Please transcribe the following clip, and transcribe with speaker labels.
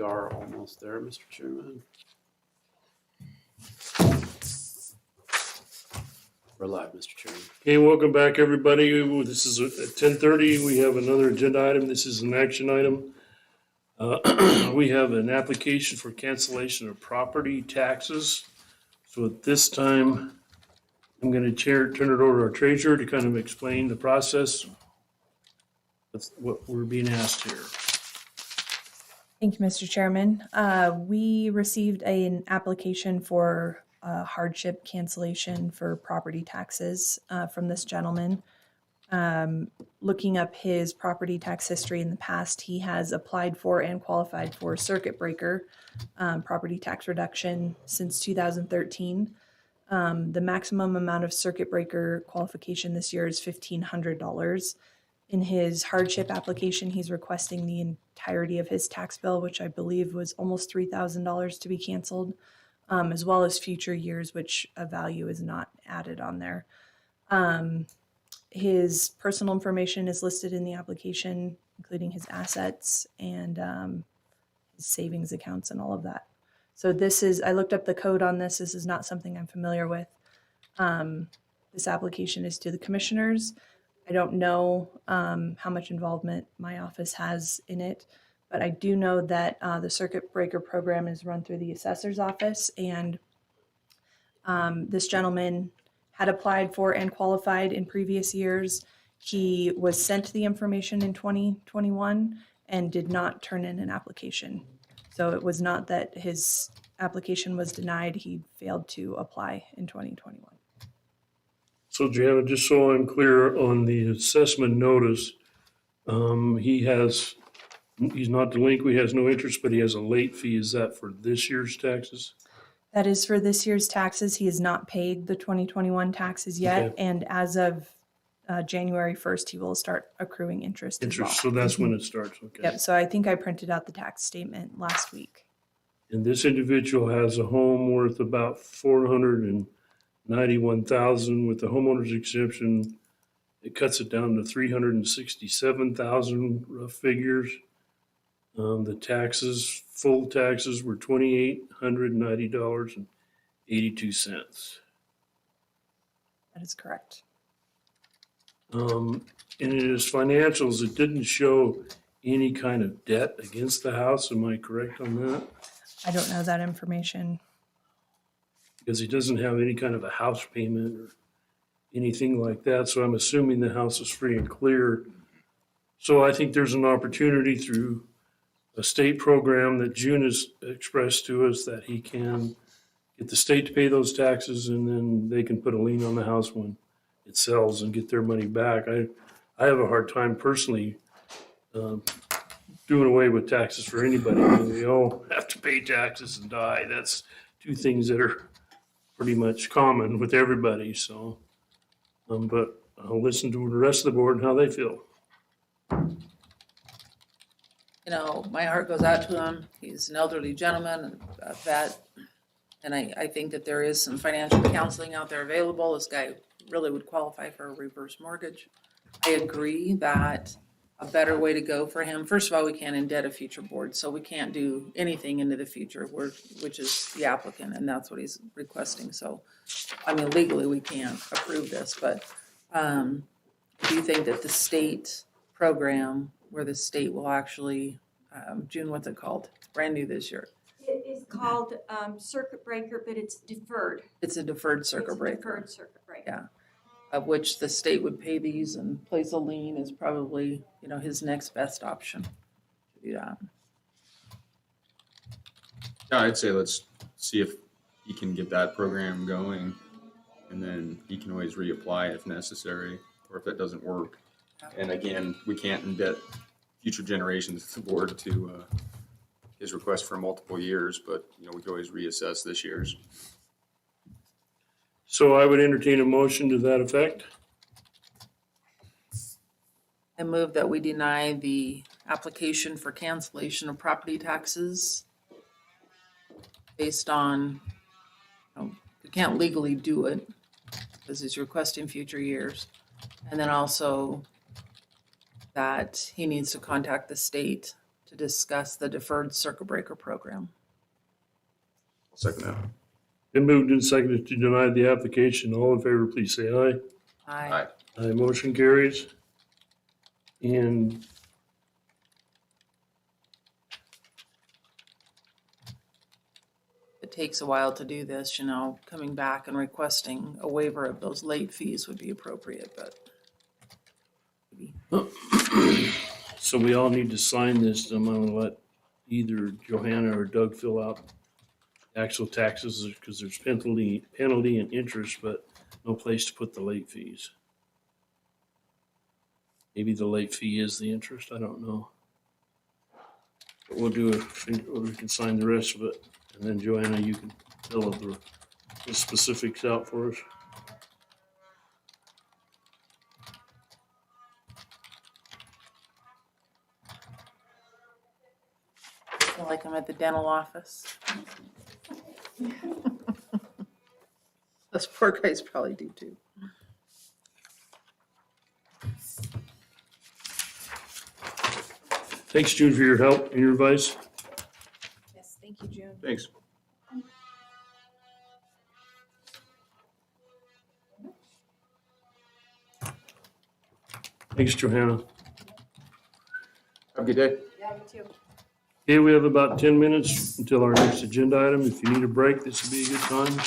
Speaker 1: We are almost there, Mr. Chairman. We're live, Mr. Chairman.
Speaker 2: Okay, welcome back, everybody. This is at 10:30. We have another agenda item. This is an action item. We have an application for cancellation of property taxes. So at this time, I'm going to turn it over to our treasurer to kind of explain the process. That's what we're being asked here.
Speaker 3: Thank you, Mr. Chairman. We received an application for hardship cancellation for property taxes from this gentleman. Looking up his property tax history in the past, he has applied for and qualified for circuit breaker property tax reduction since 2013. The maximum amount of circuit breaker qualification this year is $1,500. In his hardship application, he's requesting the entirety of his tax bill, which I believe was almost $3,000 to be canceled, as well as future years, which a value is not added on there. His personal information is listed in the application, including his assets and his savings accounts and all of that. So this is, I looked up the code on this. This is not something I'm familiar with. This application is to the commissioners. I don't know how much involvement my office has in it, but I do know that the circuit breaker program is run through the assessor's office, and this gentleman had applied for and qualified in previous years. He was sent the information in 2021 and did not turn in an application. So it was not that his application was denied, he failed to apply in 2021.
Speaker 2: So Janet, just so I'm clear on the assessment notice, he's not delinquent, he has no interest, but he has a late fee. Is that for this year's taxes?
Speaker 3: That is for this year's taxes. He has not paid the 2021 taxes yet,
Speaker 2: Okay.
Speaker 3: and as of January 1st, he will start accruing interest as well.
Speaker 2: So that's when it starts, okay.
Speaker 3: Yep, so I think I printed out the tax statement last week.
Speaker 2: And this individual has a home worth about $491,000 with the homeowner's exemption. It cuts it down to $367,000 rough figures. The taxes, full taxes were $2,890.82.
Speaker 3: That is correct.
Speaker 2: And in his financials, it didn't show any kind of debt against the house. Am I correct on that?
Speaker 3: I don't know that information.
Speaker 2: Because he doesn't have any kind of a house payment or anything like that. So I'm assuming the house is free and clear. So I think there's an opportunity through a state program that June has expressed to us that he can get the state to pay those taxes, and then they can put a lien on the house when it sells and get their money back. I have a hard time personally doing away with taxes for anybody. I mean, we all have to pay taxes and die. That's two things that are pretty much common with everybody. So, but I'll listen to the rest of the board and how they feel.
Speaker 4: You know, my heart goes out to him. He's an elderly gentleman, a vet. And I think that there is some financial counseling out there available. This guy really would qualify for a reverse mortgage. I agree that a better way to go for him, first of all, we can't indebt a future board, so we can't do anything into the future, which is the applicant, and that's what he's requesting. So, I mean, legally, we can't approve this, but do you think that the state program where the state will actually, June, what's it called? It's brand new this year.
Speaker 5: It is called circuit breaker, but it's deferred.
Speaker 4: It's a deferred circuit
Speaker 5: It's a
Speaker 4: breaker.
Speaker 5: deferred circuit breaker.
Speaker 4: Yeah. Of which the state would pay these and place a lien is probably, you know, his next best option to do that.
Speaker 6: Yeah, I'd say let's see if he can get that program going, and then he can always reapply if necessary, or if it doesn't work. And again, we can't indebt future generations of the board to his request for multiple years, but you know, we can always reassess this year's.
Speaker 2: So I would entertain a motion to that effect.
Speaker 4: I move that we deny the application for cancellation of property taxes based on, you know, we can't legally do it because he's requesting future years. And then also that he needs to contact the state to discuss the deferred circuit breaker program.
Speaker 6: I'll second that.
Speaker 2: Been moved and seconded to deny the application. All in favor, please say aye.
Speaker 6: Aye.
Speaker 2: Aye, motion carries. And
Speaker 4: It takes a while to do this, you know, coming back and requesting a waiver of those late fees would be appropriate, but
Speaker 2: so we all need to sign this. I'm gonna let either Johanna or Doug fill out actual taxes because there's penalty and interest, but no place to put the late fees. Maybe the late fee is the interest. I don't know. But we'll do it. We can sign the rest of it. And then Joanna, you can fill up the specifics out for us.
Speaker 4: I feel like I'm at the dental office. Those poor guys probably do too.
Speaker 2: Thanks, June, for your help and your advice.
Speaker 3: Yes, thank you, June.
Speaker 6: Thanks.
Speaker 2: Thanks, Johanna.
Speaker 6: Have a good day.
Speaker 3: Yeah, you too.
Speaker 2: Okay, we have about 10 minutes until our next agenda item. If you need a break, this would be a good time.